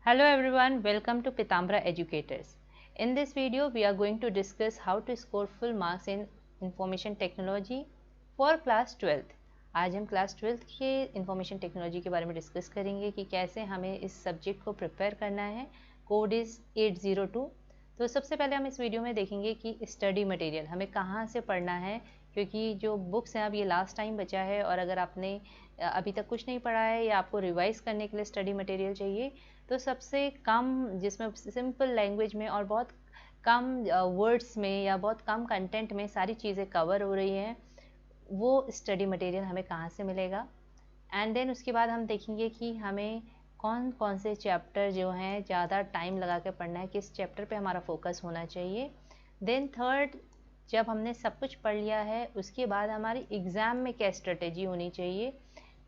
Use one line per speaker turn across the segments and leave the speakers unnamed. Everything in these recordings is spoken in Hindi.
Hello everyone, welcome to Pitambara Educators. In this video, we are going to discuss how to score full marks in Information Technology for class 12th. आज हम क्लास 12th के इंफॉर्मेशन टेक्नोलॉजी के बारे में डिस्कस करेंगे कि कैसे हमें इस सब्जेक्ट को प्रिपेयर करना है. Code is 802. तो सबसे पहले हम इस वीडियो में देखेंगे कि स्टडी मटेरियल हमें कहाँ से पढ़ना है, क्योंकि जो बुक्स हैं अब ये लास्ट टाइम बचा है और अगर आपने अभी तक कुछ नहीं पढ़ा है या आपको रिवाइज करने के लिए स्टडी मटेरियल चाहिए तो सबसे कम जिसमें सिंपल लैंग्वेज में और बहुत कम वर्ड्स में या बहुत कम कंटेंट में सारी चीज़ें कवर हो रही हैं, वो स्टडी मटेरियल हमें कहाँ से मिलेगा. एंड देन उसके बाद हम देखेंगे कि हमें कौन कौन से चैप्टर जो हैं ज़्यादा टाइम लगा के पढ़ना है, किस चैप्टर पे हमारा फोकस होना चाहिए. देन थर्ड, जब हमने सब कुछ पढ़ लिया है उसके बाद हमारी एग्ज़ाम में क्या स्ट्रेटेजी होनी चाहिए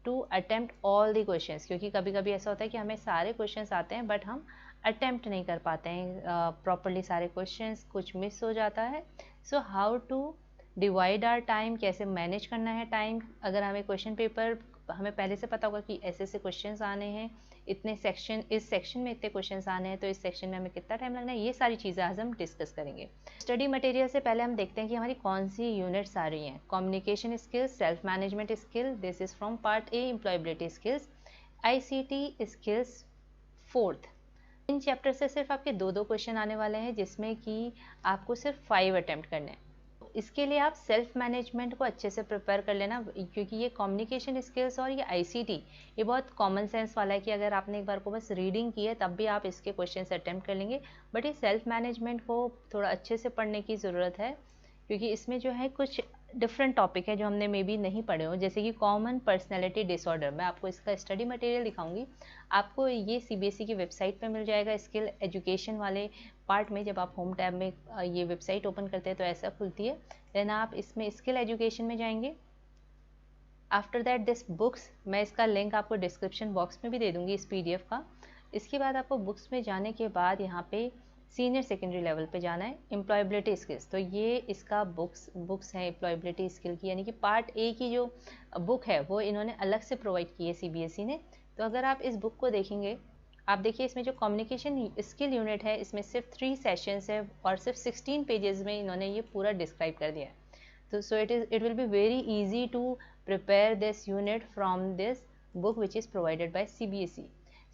to attempt all the questions, क्योंकि कभी कभी ऐसा होता है कि हमें सारे क्वेश्चंस आते हैं बट हम अटेम्प्ट नहीं कर पाते हैं प्रॉपरली सारे क्वेश्चंस, कुछ मिस हो जाता है. So how to divide our time, कैसे मैनेज करना है टाइम. अगर हमें क्वेश्चन पेपर हमें पहले से पता होगा कि ऐसे ऐसे क्वेश्चंस आने हैं, इतने सेक्शन, इस सेक्शन में इतने क्वेश्चंस आने हैं तो इस सेक्शन में हमें कितना टाइम लगना है, ये सारी चीज़ें आज हम डिस्कस करेंगे. स्टडी मटेरियल से पहले हम देखते हैं कि हमारी कौन सी यूनिट्स आ रही हैं. Communication skills, self management skill, this is from part A employability skills. ICT skills fourth. In chapter से सिर्फ आपके दो क्वेश्चन आने वाले हैं जिसमें कि आपको सिर्फ 5 अटेम्प्ट करने हैं. इसके लिए आप सेल्फ मैनेजमेंट को अच्छे से प्रिपेयर कर लेना, क्योंकि ये कम्युनिकेशन स्किल्स और ये ICT ये बहुत कॉमन सेंस वाला है कि अगर आपने एक बार को बस रीडिंग की है तब भी आप इसके क्वेश्चंस अटेम्प्ट कर लेंगे. बट ये सेल्फ मैनेजमेंट को थोड़ा अच्छे से पढ़ने की ज़रूरत है, क्योंकि इसमें जो है कुछ डिफरेंट टॉपिक है जो हमने मे बी नहीं पढ़े हो, जैसे कि कॉमन पर्सनैलिटी डिसऑर्डर. मैं आपको इसका स्टडी मटेरियल दिखाऊंगी, आपको ये CBSE की वेबसाइट पे मिल जाएगा. स्किल एजुकेशन वाले पार्ट में जब आप होम टैब में ये वेबसाइट ओपन करते हैं तो ऐसा खुलती है. देन आप इसमें स्किल एजुकेशन में जाएंगे. आफ्टर दैट दिस बुक्स, मैं इसका लिंक आपको डिस्क्रिप्शन बॉक्स में भी दे दूँगी इस PDF का. इसके बाद आपको बुक्स में जाने के बाद यहाँ पे सीनियर सेकेंडरी लेवल पे जाना है. एम्प्लॉयबिलिटी स्किल्स, तो ये इसका बुक्स हैं एम्प्लॉयबिलिटी स्किल की, यानी कि पार्ट ए की जो बुक है वो इन्होंने अलग से प्रोवाइड की है CBSE ने. तो अगर आप इस बुक को देखेंगे, आप देखिए इसमें जो कम्युनिकेशन स्किल यूनिट है इसमें सिर्फ 3 सेशंस है और सिर्फ 16 पेजेस में इन्होंने ये पूरा डिस्क्राइब कर दिया है. तो so it will be very easy to prepare this unit from this book which is provided by CBSE.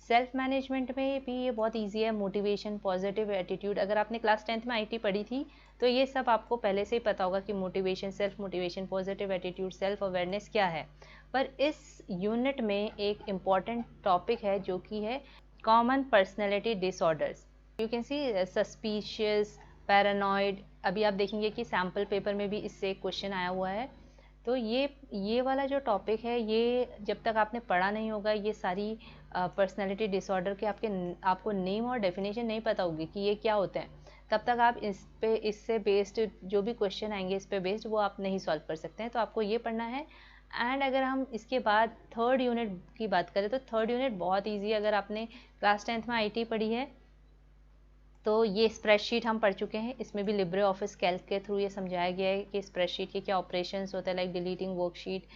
Self management में भी ये बहुत इजी है. मोटिवेशन, पॉजिटिव एटीट्यूड, अगर आपने क्लास 10th में IT पढ़ी थी तो ये सब आपको पहले से ही पता होगा कि motivation, self motivation, positive attitude, self awareness क्या है. पर इस यूनिट में एक इम्पॉर्टेंट टॉपिक है जो कि है common personality disorders. You can see suspicious, paranoid. अभी आप देखेंगे कि सैम्पल पेपर में भी इससे एक क्वेश्चन आया हुआ है. तो ये वाला जो टॉपिक है, ये जब तक आपने पढ़ा नहीं होगा, ये सारी पर्सनैलिटी डिसऑर्डर के आपको नेम और डेफिनेशन नहीं पता होगी कि ये क्या होते हैं, तब तक आप इससे बेस्ड जो भी क्वेश्चन आएंगे इस पे बेस्ड वो आप नहीं सॉल्व कर सकते हैं. तो आपको ये पढ़ना है. एंड अगर हम इसके बाद थर्ड यूनिट की बात करें तो थर्ड यूनिट बहुत ईजी है. अगर आपने क्लास 10th में IT पढ़ी है तो ये स्प्रेडशीट हम पढ़ चुके हैं. इसमें भी लिब्रे ऑफिस कैल्क के थ्रू ये समझाया गया है कि स्प्रेडशीट के क्या ऑपरेशंस होते हैं, like deleting worksheet,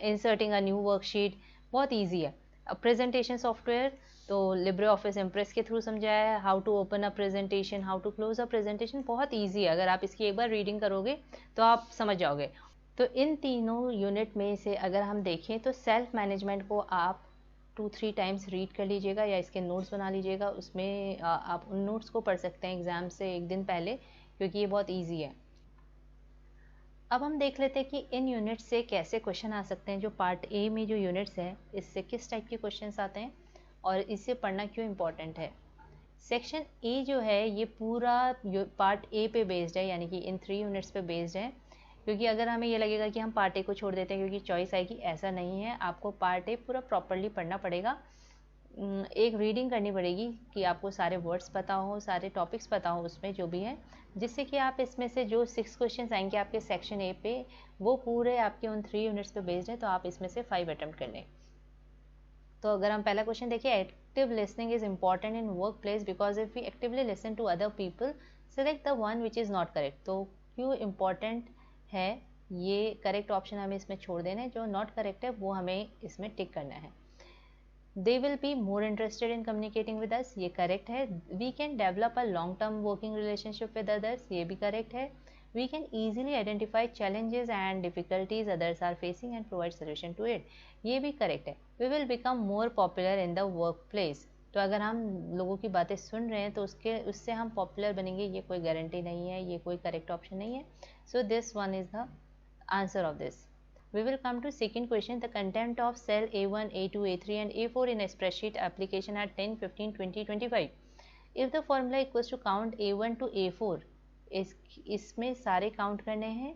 inserting a new worksheet. बहुत ईजी है. प्रेजेंटेशन सॉफ्टवेयर तो लिब्रे ऑफिस इम्प्रेस के थ्रू समझाया है. How to open a presentation, how to close a presentation, बहुत ईजी है. अगर आप इसकी एक बार रीडिंग करोगे तो आप समझ जाओगे. तो इन तीनों यूनिट में से अगर हम देखें तो सेल्फ मैनेजमेंट को आप 2-3 टाइम्स रीड कर लीजिएगा या इसके नोट्स बना लीजिएगा. उसमें आप उन नोट्स को पढ़ सकते हैं एग्ज़ाम से एक दिन पहले, क्योंकि ये बहुत ईजी है. अब हम देख लेते हैं कि इन यूनिट्स से कैसे क्वेश्चन आ सकते हैं. जो पार्ट ए में जो यूनिट्स है इससे किस टाइप के क्वेश्चंस आते हैं और इससे पढ़ना क्यों इम्पॉर्टेंट है. सेक्शन ए जो है ये पूरा पार्ट ए पे बेस्ड है, यानी कि इन 3 यूनिट्स पे बेस्ड है. क्योंकि अगर हमें ये लगेगा कि हम पार्ट ए को छोड़ देते हैं क्योंकि चॉइस आएगी, ऐसा नहीं है. आपको पार्ट ए पूरा प्रॉपरली पढ़ना पड़ेगा. एक रीडिंग करनी पड़ेगी कि आपको सारे वर्ड्स पता हो, सारे टॉपिक्स पता हो उसमें जो भी है, जिससे कि आप इसमें से जो 6 क्वेश्चंस आएंगे आपके सेक्शन ए पे वो पूरे आपके उन 3 यूनिट्स पे बेस्ड है. तो आप इसमें से 5 अटेम्प्ट कर लें. तो अगर हम पहला क्वेश्चन देखिए, active listening is important in workplace because if we actively listen to other people select the one which is not correct. तो क्यों इम्पॉर्टेंट है, ये करेक्ट ऑप्शन हमें इसमें छोड़ देना है, जो नॉट करेक्ट है वो हमें इसमें टिक करना है. They will be more interested in communicating with us, ये करेक्ट है. We can develop a long term working relationship with others, ये भी करेक्ट है. We can easily identify challenges and difficulties others are facing and provide solution to it, ये भी करेक्ट है. We will become more popular in the workplace, तो अगर हम लोगों की बातें सुन रहे हैं तो उससे हम पॉपुलर बनेंगे, ये कोई गारंटी नहीं है, ये कोई करेक्ट ऑप्शन नहीं है. So this one is the answer of this. We will come to second question. The content of cell A1, A2, A3 and A4 in a spreadsheet application are 10, 15, 20, 25. If the formula equals to count A1 to A4, इसमें सारे काउंट करने हैं,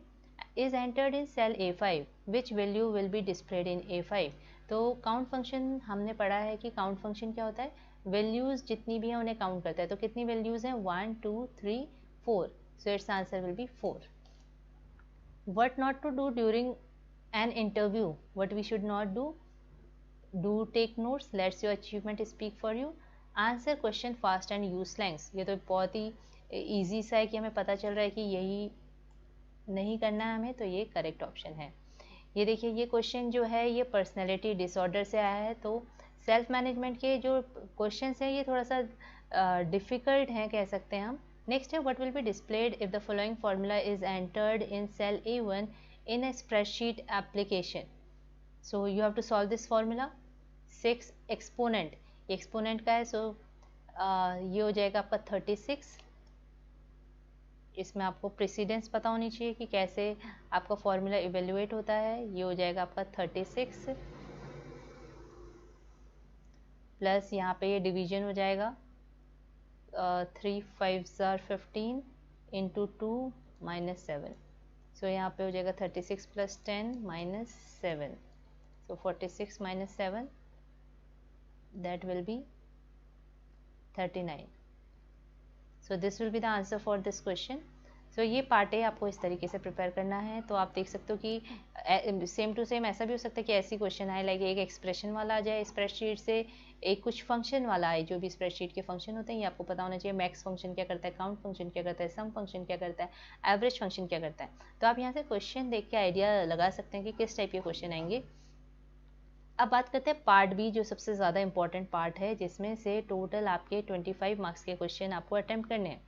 is entered in cell A5, which value will be displayed in A5. तो काउंट फंक्शन हमने पढ़ा है कि काउंट फंक्शन क्या होता है, वैल्यूज जितनी भी हैं उन्हें काउंट करता है. तो कितनी वैल्यूज हैं, 1 2 3 4. So it's answer will be 4. What not to do during an interview, what we should not do, take notes, lets your achievement speak for you, answer question fast and use slangs. ये तो बहुत ही ईजी सा है कि हमें पता चल रहा है कि यही नहीं करना है हमें, तो ये करेक्ट ऑप्शन है. ये देखिए, ये क्वेश्चन जो है ये पर्सनैलिटी डिसऑर्डर से आया है, तो सेल्फ मैनेजमेंट के जो क्वेश्चन हैं ये थोड़ा सा डिफ़िकल्ट हैं कह सकते हैं हम. नेक्स्ट है, what will be displayed if the following formula is entered in cell A1 in a spreadsheet application. So you have to solve this formula. 6 exponent, ये exponent का है, so ये हो जाएगा आपका 36. इसमें आपको प्रेसिडेंस पता होनी चाहिए कि कैसे आपका फॉर्मूला इवेल्युएट होता है. ये हो जाएगा आपका 36 प्लस यहाँ पे ये डिवीजन हो जाएगा 3 5 15 इंटू 2 माइनस 7. सो यहाँ पे हो जाएगा 36 plus 10 minus 7. So 46 minus 7 that will be 39. So this will be the answer for this question. So ये पार्ट है, आपको इस तरीके से प्रिपेयर करना है. तो आप देख सकते हो कि सेम टू सेम ऐसा भी हो सकता है कि ऐसी क्वेश्चन आए, लाइक एक एक्सप्रेशन वाला आ जाए स्प्रेडशीट से, एक कुछ फंक्शन वाला आए. जो भी स्प्रेडशीट के फंक्शन होते हैं ये आपको पता होना चाहिए. मैक्स फंक्शन क्या करता है, काउंट फंक्शन क्या करता है, सम फंक्शन क्या करता है, एवरेज फंक्शन क्या करता है. तो आप यहाँ से क्वेश्चन देख के आइडिया लगा सकते हैं कि किस टाइप के क्वेश्चन आएंगे. अब बात करते हैं पार्ट बी, जो सबसे ज़्यादा इंपॉर्टेंट पार्ट है, जिसमें से टोटल आपके 25 मार्क्स के क्वेश्चन आपको अटेम्प्ट करने हैं.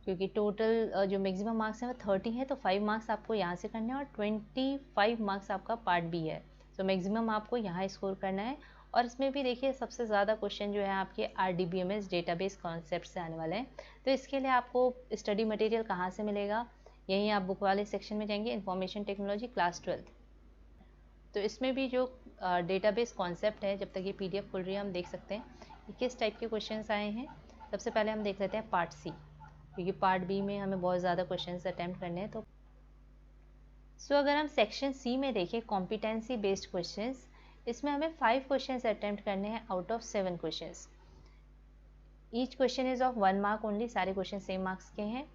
क्योंकि टोटल जो मैक्सिमम मार्क्स हैं वो 30 है, तो 5 मार्क्स आपको यहाँ से करने हैं और 25 मार्क्स आपका पार्ट बी है. तो मैक्सिमम आपको यहाँ स्कोर करना है. और इसमें भी देखिए सबसे ज़्यादा क्वेश्चन जो है आपके RDBMS डेटाबेस कॉन्सेप्ट से आने वाले हैं. तो इसके लिए आपको स्टडी मटेरियल कहाँ से मिलेगा, यहीं आप बुक वाले सेक्शन में जाएंगे, इंफॉर्मेशन टेक्नोलॉजी क्लास 12. तो इसमें भी जो डेटाबेस कॉन्सेप्ट है, जब तक ये PDF खुल रही है हम देख सकते हैं कि किस टाइप के क्वेश्चंस आए हैं. सबसे पहले हम देख लेते हैं पार्ट सी, क्योंकि पार्ट बी में हमें बहुत ज़्यादा क्वेश्चंस अटैम्प्ट करने हैं. तो अगर हम सेक्शन सी में देखें, कॉम्पिटेंसी बेस्ड क्वेश्चंस, इसमें हमें 5 क्वेश्चंस अटैम्प्ट करने हैं out of 7 questions. Each question is of 1 mark only, सारे क्वेश्चन सेम मार्क्स के हैं.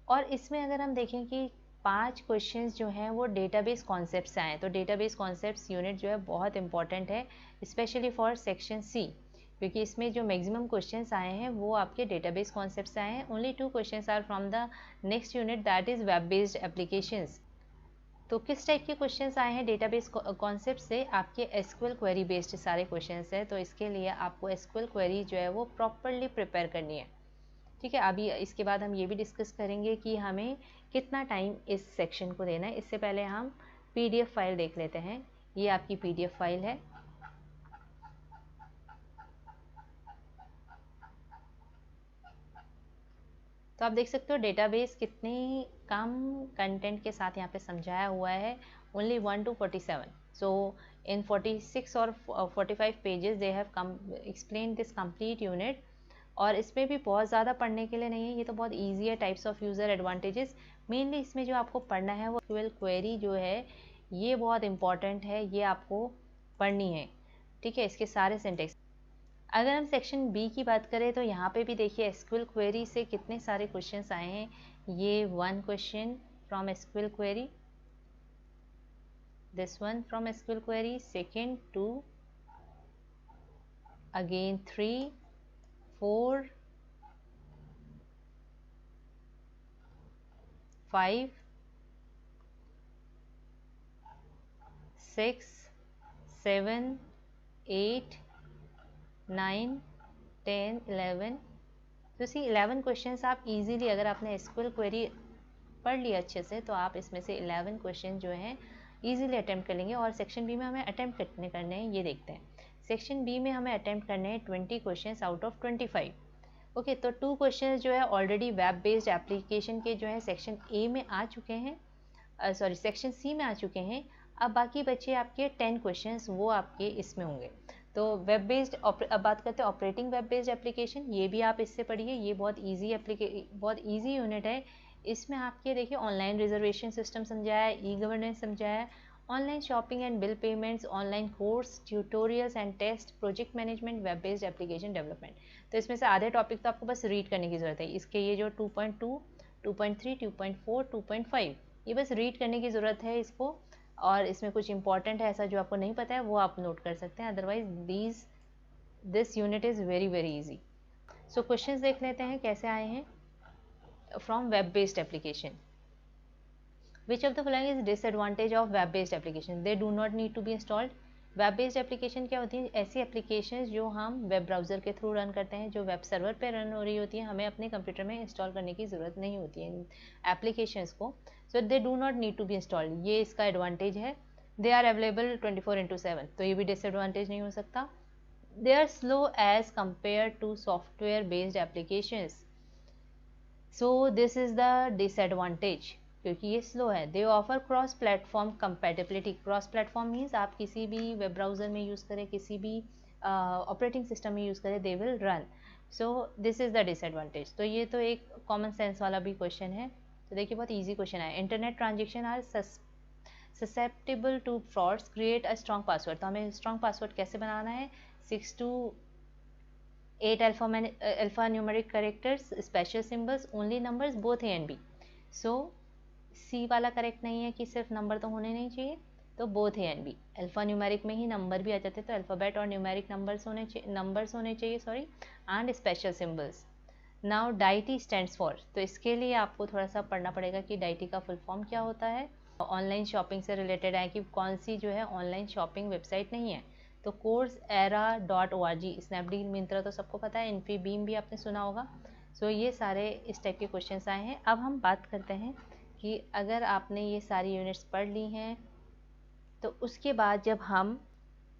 और इसमें अगर हम देखें कि 5 क्वेश्चंस जो हैं वो डेटाबेस कॉन्सेप्ट से आए हैं. तो डेटाबेस कॉन्सेप्ट्स यूनिट जो है बहुत इंपॉर्टेंट है, स्पेशली फॉर सेक्शन सी, क्योंकि इसमें जो मैक्सिमम क्वेश्चंस आए हैं वो आपके डेटाबेस कॉन्सेप्ट से आए हैं. Only 2 questions are from the next unit, that is web based applications. तो किस टाइप के क्वेश्चंस आए हैं डेटाबेस कॉन्सेप्ट से, आपके SQL क्वेरी बेस्ड सारे क्वेश्चंस हैं. तो इसके लिए आपको SQL क्वेरी जो है वो प्रॉपरली प्रिपेयर करनी है. ठीक है, अभी इसके बाद हम ये भी डिस्कस करेंगे कि हमें कितना टाइम इस सेक्शन को देना है. इससे पहले हम PDF फाइल देख लेते हैं. ये आपकी PDF फाइल है. तो आप देख सकते हो डेटाबेस कितनी कम कंटेंट के साथ यहाँ पे समझाया हुआ है, ओनली 1 to 47. सो इन 46 और 45 pages they have explain this complete unit. और इसमें भी बहुत ज़्यादा पढ़ने के लिए नहीं है, ये तो बहुत ईजी है. Types of user advantages, mainly इसमें जो आपको पढ़ना है वो SQL क्वेरी जो है ये बहुत इंपॉर्टेंट है, ये आपको पढ़नी है. ठीक है, इसके सारे सिंटेक्स. अगर हम सेक्शन बी की बात करें तो यहाँ पे भी देखिए SQL क्वेरी से कितने सारे क्वेश्चंस आए हैं. ये 1 question from SQL query, this one from SQL query, second 2, again 3, 4, 5, 6, 7, 8, 9, 10, 11। तो सी 11 क्वेश्चंस आप इजीली, अगर आपने एसक्यूएल क्वेरी पढ़ लिया अच्छे से, तो आप इसमें से 11 क्वेश्चन जो हैं इजीली अटेम्प्ट कर लेंगे। और सेक्शन बी में हमें अटेम्प्ट कितने करने हैं ये देखते हैं। सेक्शन बी में हमें अटेम्प्ट करने हैं 20 क्वेश्चंस आउट ऑफ 25। ओके, तो 2 क्वेश्चन जो है ऑलरेडी वेब बेस्ड एप्लीकेशन के जो है सेक्शन ए में आ चुके हैं, सॉरी सेक्शन सी में आ चुके हैं। अब बाकी बचे आपके 10 क्वेश्चंस, वो आपके इसमें होंगे। तो वेब बेस्ड, अब बात करते हैं ऑपरेटिंग वेब बेस्ड एप्लीकेशन। ये भी आप इससे पढ़िए, ये बहुत ईजी यूनिट है। इसमें आपके देखिए ऑनलाइन रिजर्वेशन सिस्टम समझाया है, ई गवर्नेंस समझाया है, online shopping and bill payments, online course, tutorials and test, project management, web based application development. तो इसमें से आधे टॉपिक तो आपको बस रीड करने की ज़रूरत है। इसके ये जो 2.2, 2.3, 2.4, 2.5, ये बस रीड करने की ज़रूरत है इसको। और इसमें कुछ इंपॉर्टेंट है ऐसा जो आपको नहीं पता है वो आप नोट कर सकते हैं, otherwise this unit is very very easy. So questions देख लेते हैं कैसे आए हैं from web based application. Which of the following is disadvantage of web based application? They do not need to be installed. Web based application क्या होती है? ऐसी एप्लीकेशन जो हम वेब ब्राउज़र के थ्रू रन करते हैं, जो वेब सर्वर पे रन हो रही होती है, हमें अपने कंप्यूटर में इंस्टॉल करने की ज़रूरत नहीं होती है इन एप्लीकेशंस को। So they do not need to be installed, ये इसका एडवांटेज है। दे आर अवेलेबल 24/7, तो ये भी डिसएडवांटेज नहीं हो सकता। They are slow as compare to software based applications, so this is the disadvantage, क्योंकि ये स्लो है। They offer cross platform compatibility. Cross platform means आप किसी भी वेब ब्राउज़र में यूज़ करें, किसी भी ऑपरेटिंग सिस्टम में यूज़ करें, they will run. So this is the disadvantage. तो ये तो एक कॉमन सेंस वाला भी क्वेश्चन है। तो देखिए बहुत ईजी क्वेश्चन है। Internet transaction are susceptible to frauds, create a strong password. तो हमें स्ट्रॉन्ग पासवर्ड कैसे बनाना है? 6 to 8 alpha numeric characters, special symbols, only numbers, both A and B. So C वाला करेक्ट नहीं है कि सिर्फ नंबर तो होने नहीं चाहिए, तो both A and B. Alpha numeric में ही नंबर भी आ जाते, तो अल्फ़ाबेट और न्यूमेरिक नंबर्स होने चाहिए sorry, and special symbols. Now deity stands for, तो इसके लिए आपको थोड़ा सा पढ़ना पड़ेगा कि डाइटी का फुल फॉर्म क्या होता है। ऑनलाइन शॉपिंग से रिलेटेड है कि कौन सी जो है ऑनलाइन शॉपिंग वेबसाइट नहीं है, तो coursera.org, स्नैपडील, मिंत्रा तो सबको पता है, इन्फीबीम भी आपने सुना होगा। सो ये सारे इस टाइप के क्वेश्चंस आए हैं। अब हम बात करते हैं कि अगर आपने ये सारी यूनिट्स पढ़ ली हैं, तो उसके बाद जब हम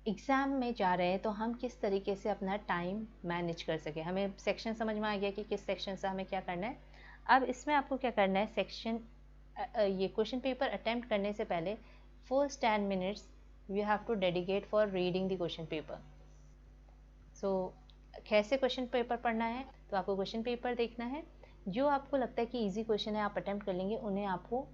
एग्ज़ाम में जा रहे हैं तो हम किस तरीके से अपना टाइम मैनेज कर सकें। हमें सेक्शन समझ में आ गया कि किस सेक्शन से हमें क्या करना है। अब इसमें आपको क्या करना है, सेक्शन ये क्वेश्चन पेपर अटेम्प्ट करने से पहले first 10 minutes you have to dedicate for reading the question paper. So कैसे क्वेश्चन पेपर पढ़ना है? तो आपको क्वेश्चन पेपर देखना है, जो आपको लगता है कि इजी क्वेश्चन है आप अटेम्प्ट कर लेंगे, उन्हें आपको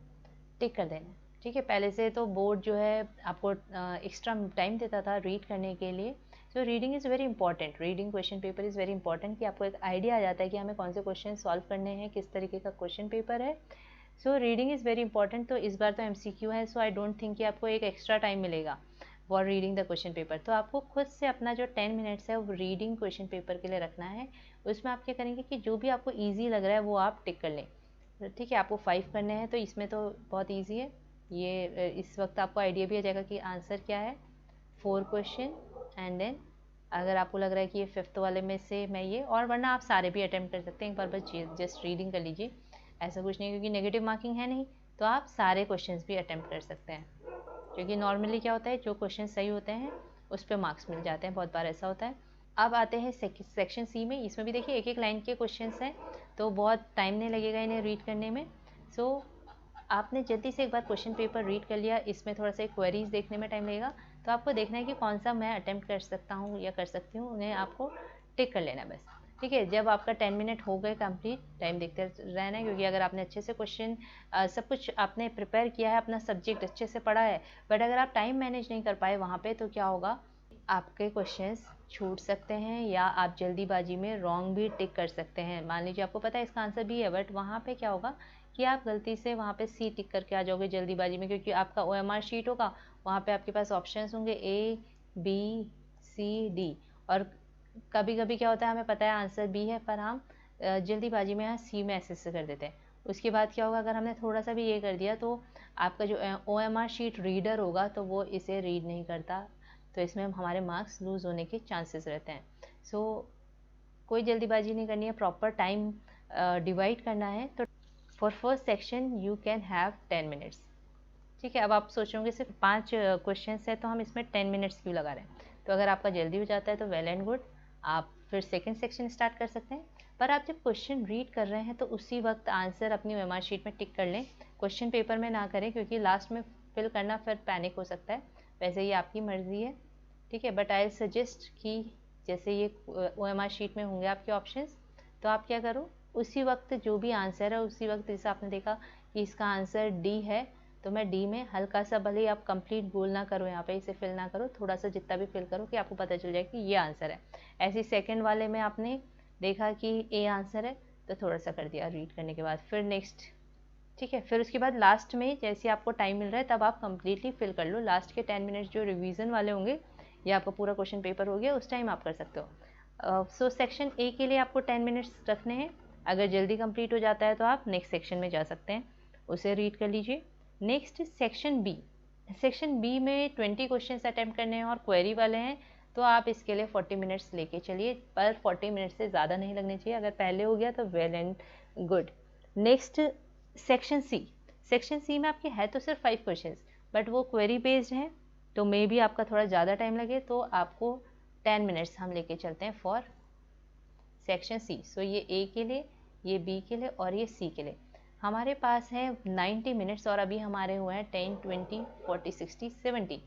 टिक कर देना है। ठीक है, पहले से तो बोर्ड जो है आपको एक्स्ट्रा टाइम देता था रीड करने के लिए। So reading is very important, reading question paper is very important, कि आपको एक आइडिया आ जाता है कि हमें कौन से क्वेश्चन सॉल्व करने हैं, किस तरीके का क्वेश्चन पेपर है। So reading is very important. तो इस बार तो MCQ है, सो आई डोंट थिंक कि आपको एक एक्स्ट्रा टाइम मिलेगा for reading the question paper. तो आपको खुद से अपना जो 10 मिनट्स है वो रीडिंग क्वेश्चन पेपर के लिए रखना है। उसमें आप क्या करेंगे कि जो भी आपको ईजी लग रहा है वो आप टिक कर लें। ठीक है, आपको 5 करने हैं, तो इसमें तो बहुत ईजी है ये। इस वक्त आपको आइडिया भी आ जाएगा कि आंसर क्या है। 4 क्वेश्चन, एंड देन अगर आपको लग रहा है कि ये 5th वाले में से मैं ये, और वरना आप सारे भी अटेम्प्ट कर सकते हैं। एक बार बस जस्ट रीडिंग कर लीजिए, ऐसा कुछ नहीं, क्योंकि नेगेटिव मार्किंग है नहीं, तो आप सारे क्वेश्चंस भी अटेम्प्ट कर सकते हैं। क्योंकि नॉर्मली क्या होता है, जो क्वेश्चन सही होते हैं उस पर मार्क्स मिल जाते हैं, बहुत बार ऐसा होता है। अब आते हैं सेक्शन सी में। इसमें भी देखिए एक एक लाइन के क्वेश्चंस हैं, तो बहुत टाइम नहीं लगेगा इन्हें रीड करने में। सो आपने जल्दी से एक बार क्वेश्चन पेपर रीड कर लिया, इसमें थोड़ा सा क्वेरीज देखने में टाइम लगेगा, तो आपको देखना है कि कौन सा मैं अटेम्प्ट कर सकता हूँ या कर सकती हूँ, उन्हें आपको टिक कर लेना बस। ठीक है, जब आपका 10 मिनट हो गए कंप्लीट, टाइम देखते रहना है, क्योंकि अगर आपने अच्छे से क्वेश्चन सब कुछ आपने प्रिपेयर किया है, अपना सब्जेक्ट अच्छे से पढ़ा है, बट अगर आप टाइम मैनेज नहीं कर पाए वहाँ पे, तो क्या होगा, आपके क्वेश्चंस छूट सकते हैं, या आप जल्दीबाजी में रॉन्ग भी टिक कर सकते हैं। मान लीजिए आपको पता है इसका आंसर बी है, बट वहाँ पे क्या होगा कि आप गलती से वहाँ पे सी टिक करके आ जाओगे जल्दीबाजी में, क्योंकि आपका OMR शीट होगा, वहाँ पे आपके पास ऑप्शंस होंगे A, B, C, D, और कभी कभी क्या होता है हमें पता है आंसर बी है, पर हम जल्दीबाजी में यहाँ सी में ऐसे कर देते हैं। उसके बाद क्या होगा, अगर हमने थोड़ा सा भी ये कर दिया, तो आपका जो OMR शीट रीडर होगा तो वो इसे रीड नहीं करता, तो इसमें हमारे मार्क्स लूज़ होने के चांसेस रहते हैं। सो कोई जल्दीबाजी नहीं करनी है, प्रॉपर टाइम डिवाइड करना है। तो for first section you can have 10 minutes. ठीक है, अब आप सोचोगे सिर्फ 5 क्वेश्चन है तो हम इसमें 10 मिनट्स क्यों लगा रहे हैं। तो अगर आपका जल्दी हो जाता है तो वेल एंड गुड, आप फिर सेकेंड सेक्शन स्टार्ट कर सकते हैं। पर आप जब क्वेश्चन रीड कर रहे हैं तो उसी वक्त आंसर अपनी मेमोरी शीट में टिक कर लें, क्वेश्चन पेपर में ना करें, क्योंकि लास्ट में फिल करना फिर पैनिक हो सकता है। वैसे ये आपकी मर्ज़ी है, ठीक है, बट आई सजेस्ट कि जैसे ये OMR शीट में होंगे आपके ऑप्शंस, तो आप क्या करो, उसी वक्त जो भी आंसर है उसी वक्त, जैसे आपने देखा कि इसका आंसर डी है तो मैं डी में हल्का सा, भले ही आप कंप्लीट गोल ना करो यहाँ पे, इसे फिल ना करो, थोड़ा सा जितना भी फिल करो कि आपको पता चल जाए कि ये आंसर है। ऐसे सेकंड वाले में आपने देखा कि ए आंसर है तो थोड़ा सा कर दिया रीड करने के बाद, फिर नेक्स्ट, ठीक है। फिर उसके बाद लास्ट में जैसे आपको टाइम मिल रहा है तब आप कंप्लीटली फिल कर लो। लास्ट के 10 मिनट्स जो रिवीजन वाले होंगे या आपका पूरा क्वेश्चन पेपर हो गया उस टाइम आप कर सकते हो। सो सेक्शन ए के लिए आपको 10 मिनट्स रखने हैं। अगर जल्दी कंप्लीट हो जाता है तो आप नेक्स्ट सेक्शन में जा सकते हैं, उसे रीड कर लीजिए। Next section B. Section B में 20 क्वेश्चन अटैम्प्ट करने हैं और क्वेरी वाले हैं, तो आप इसके लिए 40 मिनट्स लेके चलिए, पर 40 मिनट्स से ज़्यादा नहीं लगने चाहिए। अगर पहले हो गया तो well and good. Next section C. Section C में आपके है तो सिर्फ 5 क्वेश्चंस, बट वो क्वेरी बेस्ड हैं तो मे बी आपका थोड़ा ज़्यादा टाइम लगे, तो आपको 10 मिनट्स हम लेके चलते हैं फॉर सेक्शन सी। सो ये ए के लिए, ये बी के लिए और ये सी के लिए हमारे पास है 90 मिनट्स, और अभी हमारे हुए हैं 10, 20, 40, 60, 70,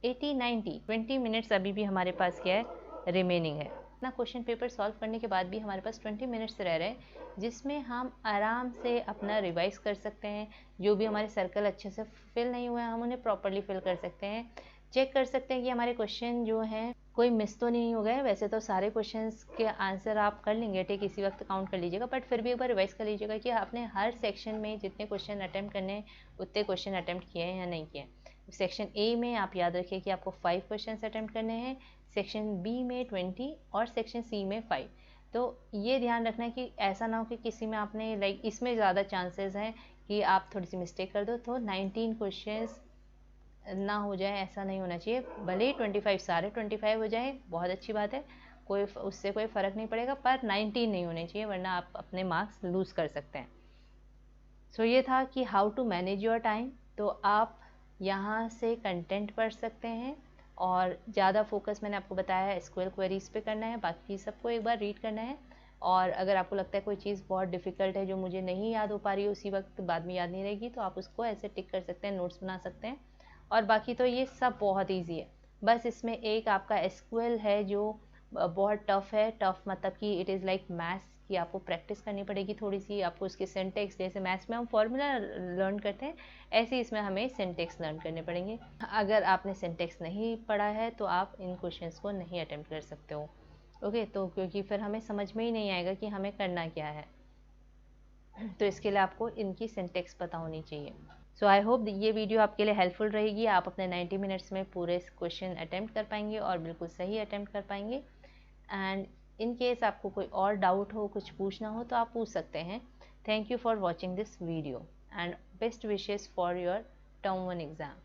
80, 90, 20 मिनट्स अभी भी हमारे पास क्या है, रिमेनिंग है। ना क्वेश्चन पेपर सॉल्व करने के बाद भी हमारे पास 20 मिनट्स रह रहे हैं, जिसमें हम आराम से अपना रिवाइज कर सकते हैं। जो भी हमारे सर्कल अच्छे से फिल नहीं हुए हैं हम उन्हें प्रॉपरली फिल कर सकते हैं। चेक कर सकते हैं कि हमारे क्वेश्चन जो हैं कोई मिस तो नहीं हो गए। वैसे तो सारे क्वेश्चंस के आंसर आप कर लेंगे, ठीक, इसी वक्त काउंट कर लीजिएगा, बट फिर भी एक बार रिवाइज कर लीजिएगा कि आपने हर सेक्शन में जितने क्वेश्चन अटैम्प्ट करने हैं उतने क्वेश्चन अटैम्प्ट किए हैं या नहीं किए। सेक्शन ए में आप याद रखिए कि आपको 5 क्वेश्चन अटैम्प्ट करने हैं, सेक्शन बी में 20 और सेक्शन सी में 5। तो ये ध्यान रखना है कि ऐसा ना हो कि किसी में आपने लाइक इसमें ज़्यादा चांसेस हैं कि आप थोड़ी सी मिस्टेक कर दो, तो 19 क्वेश्चंस ना हो जाए, ऐसा नहीं होना चाहिए। भले ही 25 सारे 25 हो जाए बहुत अच्छी बात है, कोई उससे कोई फ़र्क नहीं पड़ेगा, पर 19 नहीं होने चाहिए, वरना आप अपने मार्क्स लूज़ कर सकते हैं। सो ये था कि how to manage your time. तो आप यहाँ से कंटेंट पढ़ सकते हैं और ज़्यादा फोकस मैंने आपको बताया है SQL क्वेरीज पे करना है, बाकी सबको एक बार रीड करना है। और अगर आपको लगता है कोई चीज़ बहुत डिफ़िकल्ट है जो मुझे नहीं याद हो पा रही है उसी वक्त, बाद में याद नहीं रहेगी, तो आप उसको ऐसे टिक कर सकते हैं, नोट्स बना सकते हैं। और बाकी तो ये सब बहुत ईजी है। बस इसमें एक आपका SQL है जो बहुत टफ़ है। टफ़ मतलब कि इट इज़ लाइक मैथ्स की, आपको प्रैक्टिस करनी पड़ेगी थोड़ी सी। आपको उसके सिंटेक्स, जैसे मैथ्स में हम फॉर्मूला लर्न करते हैं, ऐसे इसमें हमें सिंटेक्स लर्न करने पड़ेंगे। अगर आपने सिंटेक्स नहीं पढ़ा है तो आप इन क्वेश्चंस को नहीं अटेम्प्ट कर सकते हो, ओके। तो क्योंकि फिर हमें समझ में ही नहीं आएगा कि हमें करना क्या है, तो इसके लिए आपको इनकी सिंटेक्स पता होनी चाहिए। सो आई होप ये वीडियो आपके लिए हेल्पफुल रहेगी। आप अपने 90 मिनट्स में पूरे क्वेश्चन अटेम्प्ट कर पाएंगे और बिल्कुल सही अटेम्प्ट कर पाएंगे। एंड इन केस आपको कोई और डाउट हो, कुछ पूछना हो, तो आप पूछ सकते हैं। Thank you for watching this video and best wishes for your term 1 exam.